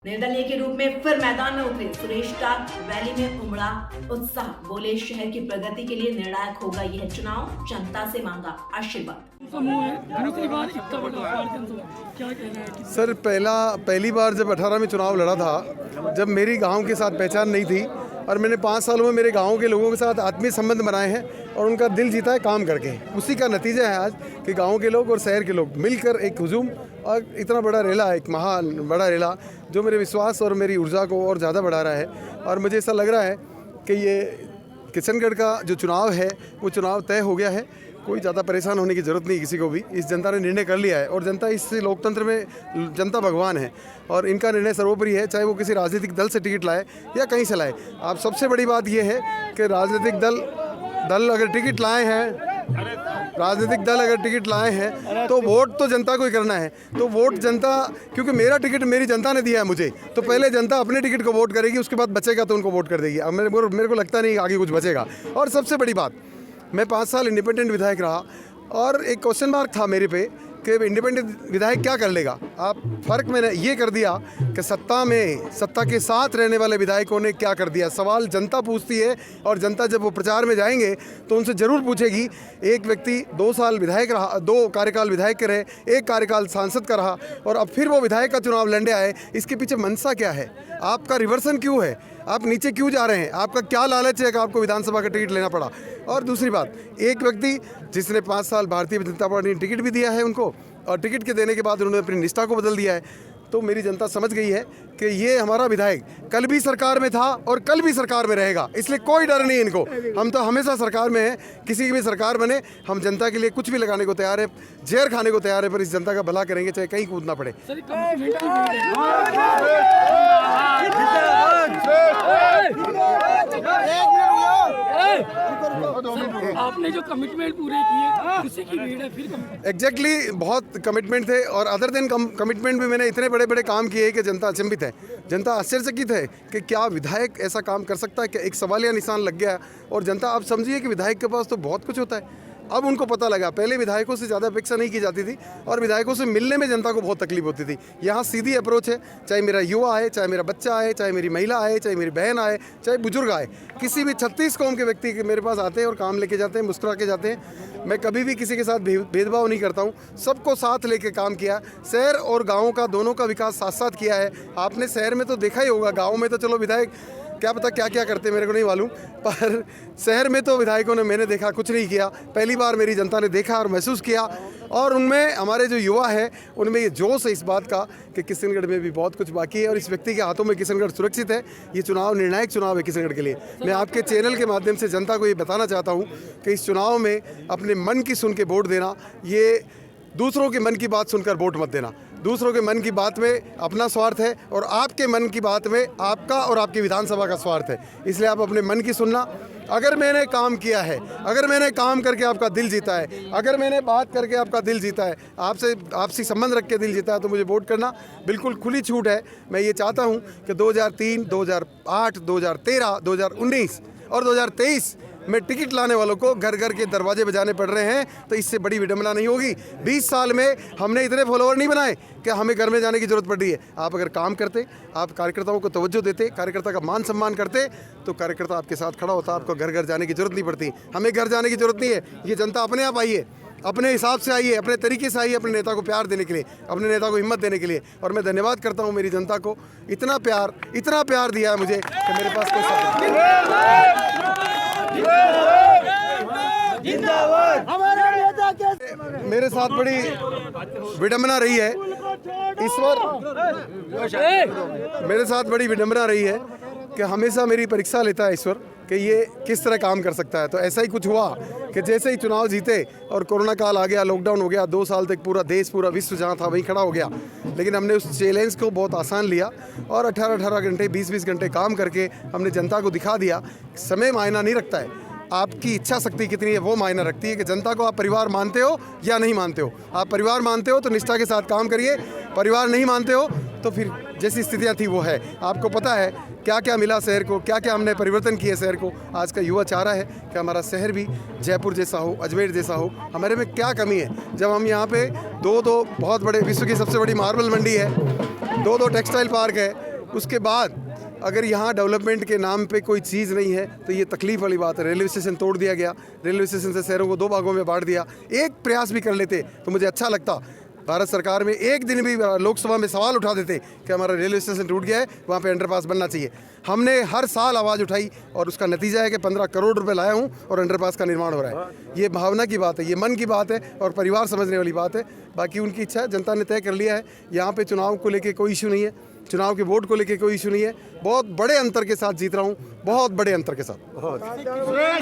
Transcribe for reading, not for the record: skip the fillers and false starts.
निर्दलीय के रूप में फिर मैदान में उतरे सुरेश टाक, रैली में उमड़ा उत्साह, बोले शहर की प्रगति के लिए निर्णायक होगा यह चुनाव, जनता से मांगा आशीर्वाद। समूह है, दूसरी बार इतना बड़ा आयोजन हुआ, क्या कहना है कि सर पहली बार जब 18 में चुनाव लड़ा था, जब मेरी गांव के साथ पहचान नहीं थी और मैंने 5 सालों में मेरे गांव के लोगों के साथ आत्मीय संबंध बनाए हैं और उनका दिल जीता है काम करके। उसी का नतीजा है आज कि गांव के लोग और शहर के लोग मिलकर एक हुजूम और इतना बड़ा रेला, एक महान बड़ा रेला जो मेरे विश्वास और मेरी ऊर्जा को और ज़्यादा बढ़ा रहा है। और मुझे ऐसा लग रहा है कि ये किशनगढ़ का जो चुनाव है वो चुनाव तय हो गया है। कोई ज़्यादा परेशान होने की ज़रूरत नहीं किसी को भी। इस जनता ने निर्णय कर लिया है और जनता इस लोकतंत्र में जनता भगवान है और इनका निर्णय सर्वोपरि है, चाहे वो किसी राजनीतिक दल से टिकट लाए या कहीं से लाए। आप सबसे बड़ी बात ये है कि राजनीतिक दल अगर टिकट लाए हैं तो वोट तो जनता को ही करना है। तो वोट जनता, क्योंकि मेरा टिकट मेरी जनता ने दिया है मुझे, तो पहले जनता अपने टिकट को वोट करेगी, उसके बाद बचेगा तो उनको वोट कर देगी। अब मेरे को लगता नहीं आगे कुछ बचेगा। और सबसे बड़ी बात, मैं 5 साल इंडिपेंडेंट विधायक रहा और एक क्वेश्चन मार्क था मेरे पे कि इंडिपेंडेंट विधायक क्या कर लेगा। आप फ़र्क मैंने ये कर दिया कि सत्ता के साथ रहने वाले विधायकों ने क्या कर दिया। सवाल जनता पूछती है और जनता जब वो प्रचार में जाएंगे तो उनसे ज़रूर पूछेगी। एक व्यक्ति 2 साल विधायक रहा, 2 कार्यकाल विधायक के रहे, 1 कार्यकाल सांसद का रहा और अब फिर वो विधायक का चुनाव लड़ने आए। इसके पीछे मंशा क्या है? आपका रिवर्सन क्यों है? आप नीचे क्यों जा रहे हैं? आपका क्या लालच है कि आपको विधानसभा का टिकट लेना पड़ा? और दूसरी बात, एक व्यक्ति जिसने 5 साल भारतीय जनता पार्टी ने टिकट भी दिया है उनको और टिकट के देने के बाद उन्होंने अपनी निष्ठा को बदल दिया है। तो मेरी जनता समझ गई है कि ये हमारा विधायक कल भी सरकार में था और कल भी सरकार में रहेगा, इसलिए कोई डर नहीं इनको। हम तो हमेशा सरकार में हैं, किसी की भी सरकार बने, हम जनता के लिए कुछ भी लगाने को तैयार है, जहर खाने को तैयार है, पर इस जनता का भला करेंगे चाहे कहीं कूदना पड़े। आपने जो कमिटमेंट पूरे किए उसी की भीड़ है फिर एग्जैक्टली बहुत कमिटमेंट थे और अदर देन कमिटमेंट भी मैंने इतने बड़े बड़े काम किए कि जनता अचंभित है, जनता आश्चर्यचकित है कि क्या विधायक ऐसा काम कर सकता है। कि एक सवालिया निशान लग गया और जनता, आप समझिए कि विधायक के पास तो बहुत कुछ होता है। अब उनको पता लगा, पहले विधायकों से ज़्यादा अपेक्षा नहीं की जाती थी और विधायकों से मिलने में जनता को बहुत तकलीफ होती थी। यहाँ सीधी अप्रोच है, चाहे मेरा युवा आए, चाहे मेरा बच्चा आए, चाहे मेरी महिला आए, चाहे मेरी बहन आए, चाहे बुजुर्ग आए, किसी भी 36 कौम के व्यक्ति के मेरे पास आते हैं और काम लेके जाते हैं, मुस्कुरा के जाते हैं। मैं कभी भी किसी के साथ भेदभाव नहीं करता हूँ, सबको साथ लेके काम किया। शहर और गाँव का दोनों का विकास साथ साथ किया है। आपने शहर में तो देखा ही होगा, गाँव में तो चलो विधायक क्या पता क्या क्या करते मेरे को नहीं मालूम, पर शहर में तो विधायकों ने मैंने देखा कुछ नहीं किया। पहली बार मेरी जनता ने देखा और महसूस किया और उनमें हमारे जो युवा है उनमें ये जोश है इस बात का कि किशनगढ़ में भी बहुत कुछ बाकी है और इस व्यक्ति के हाथों में किशनगढ़ सुरक्षित है। ये चुनाव निर्णायक चुनाव है किशनगढ़ के लिए। मैं आपके चैनल के माध्यम से जनता को ये बताना चाहता हूँ कि इस चुनाव में अपने मन की सुन के वोट देना, ये दूसरों के मन की बात सुनकर वोट मत देना। दूसरों के मन की बात में अपना स्वार्थ है और आपके मन की बात में आपका और आपकी विधानसभा का स्वार्थ है, इसलिए आप अपने मन की सुनना। अगर मैंने काम किया है, अगर मैंने काम करके आपका दिल जीता है, अगर मैंने बात करके आपका दिल जीता है, आपसी संबंध रख के दिल जीता है, तो मुझे वोट करना बिल्कुल खुली छूट है। मैं ये चाहता हूँ कि 2003, 2008, 2013, 2019 और 2023 में टिकट लाने वालों को घर घर के दरवाजे बजाने पड़ रहे हैं, तो इससे बड़ी विडंबना नहीं होगी। 20 साल में हमने इतने फॉलोअर नहीं बनाए कि हमें घर में जाने की जरूरत पड़ रही है। आप अगर काम करते, आप कार्यकर्ताओं को तवज्जो देते, कार्यकर्ता का मान सम्मान करते, तो कार्यकर्ता आपके साथ खड़ा होता, आपको घर घर जाने की जरूरत नहीं पड़ती। हमें घर जाने की जरूरत नहीं है, ये जनता अपने आप आई है, अपने हिसाब से आई है, अपने तरीके से आई है, अपने नेता को प्यार देने के लिए, अपने नेता को हिम्मत देने के लिए। और मैं धन्यवाद करता हूँ मेरी जनता को, इतना प्यार दिया है मुझे कि मेरे पास कोई शब्द नहीं। मेरे साथ बड़ी विडंबना रही है ईश्वर, मेरे साथ बड़ी विडंबना रही है कि हमेशा मेरी परीक्षा लेता है ईश्वर कि ये किस तरह काम कर सकता है। तो ऐसा ही कुछ हुआ कि जैसे ही चुनाव जीते और कोरोना काल आ गया, लॉकडाउन हो गया, 2 साल तक पूरा देश, पूरा विश्व जहाँ था वहीं खड़ा हो गया। लेकिन हमने उस चैलेंज को बहुत आसान लिया और 18-18 घंटे, 20-20 घंटे काम करके हमने जनता को दिखा दिया समय मायना नहीं रखता है, आपकी इच्छा शक्ति कितनी है वो मायना रखती है कि जनता को आप परिवार मानते हो या नहीं मानते हो। आप परिवार मानते हो तो निष्ठा के साथ काम करिए, परिवार नहीं मानते हो तो फिर जैसी स्थितियाँ थी वो है। आपको पता है क्या क्या मिला शहर को, क्या क्या हमने परिवर्तन किए शहर को। आज का युवा चाह रहा है कि हमारा शहर भी जयपुर जैसा हो, अजमेर जैसा हो। हमारे में क्या कमी है जब हम यहाँ पे दो बहुत बड़े, विश्व की सबसे बड़ी मार्बल मंडी है, 2 टेक्सटाइल पार्क है, उसके बाद अगर यहाँ डेवलपमेंट के नाम पे कोई चीज़ नहीं है तो ये तकलीफ़ वाली बात है। रेलवे स्टेशन तोड़ दिया गया, रेलवे स्टेशन से शहरों को 2 भागों में बांट दिया। एक प्रयास भी कर लेते तो मुझे अच्छा लगता। भारत सरकार में एक दिन भी लोकसभा में सवाल उठा देते कि हमारा रेलवे स्टेशन टूट गया है, वहाँ पे अंडरपास बनना चाहिए। हमने हर साल आवाज़ उठाई और उसका नतीजा है कि 15 करोड़ रुपए लाया हूँ और अंडरपास का निर्माण हो रहा है। ये भावना की बात है, ये मन की बात है और परिवार समझने वाली बात है। बाकी उनकी इच्छा है, जनता ने तय कर लिया है। यहाँ पे चुनाव को लेके कोई इशू नहीं है, चुनाव के वोट को लेके कोई इशू नहीं है। बहुत बड़े अंतर के साथ जीत रहा हूँ, बहुत बड़े अंतर के साथ।